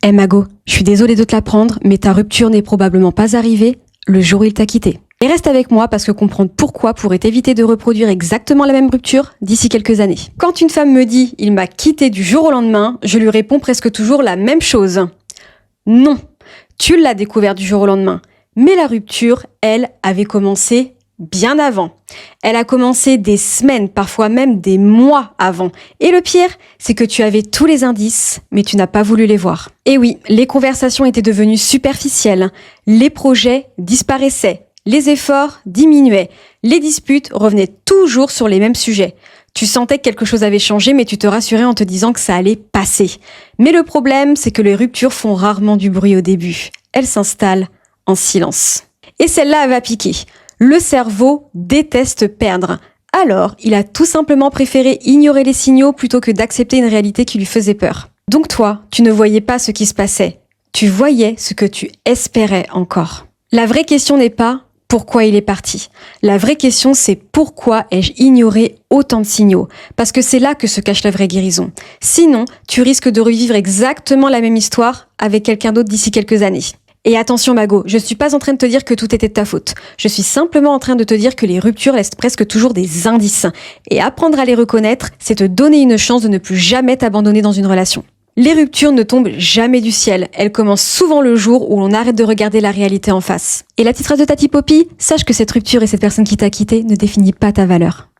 Mago, je suis désolée de te l'apprendre, mais ta rupture n'est probablement pas arrivée le jour où il t'a quitté. Et reste avec moi parce que comprendre pourquoi pourrait t'éviter de reproduire exactement la même rupture d'ici quelques années. Quand une femme me dit « il m'a quitté du jour au lendemain », je lui réponds presque toujours la même chose. Non, tu l'as découvert du jour au lendemain. Mais la rupture, elle, avait commencé bien avant. Elle a commencé des semaines, parfois même des mois avant. Et le pire, c'est que tu avais tous les indices, mais tu n'as pas voulu les voir. Et oui, les conversations étaient devenues superficielles. Les projets disparaissaient. Les efforts diminuaient. Les disputes revenaient toujours sur les mêmes sujets. Tu sentais que quelque chose avait changé, mais tu te rassurais en te disant que ça allait passer. Mais le problème, c'est que les ruptures font rarement du bruit au début. Elles s'installent en silence. Et celle-là, elle va piquer. Le cerveau déteste perdre. Alors, il a tout simplement préféré ignorer les signaux plutôt que d'accepter une réalité qui lui faisait peur. Donc toi, tu ne voyais pas ce qui se passait. Tu voyais ce que tu espérais encore. La vraie question n'est pas pourquoi il est parti. La vraie question, c'est pourquoi ai-je ignoré autant de signaux? Parce que c'est là que se cache la vraie guérison. Sinon, tu risques de revivre exactement la même histoire avec quelqu'un d'autre d'ici quelques années. Et attention Mago, je suis pas en train de te dire que tout était de ta faute. Je suis simplement en train de te dire que les ruptures laissent presque toujours des indices. Et apprendre à les reconnaître, c'est te donner une chance de ne plus jamais t'abandonner dans une relation. Les ruptures ne tombent jamais du ciel. Elles commencent souvent le jour où l'on arrête de regarder la réalité en face. Et la petite phrase de Tati Poppy, sache que cette rupture et cette personne qui t'a quitté ne définit pas ta valeur.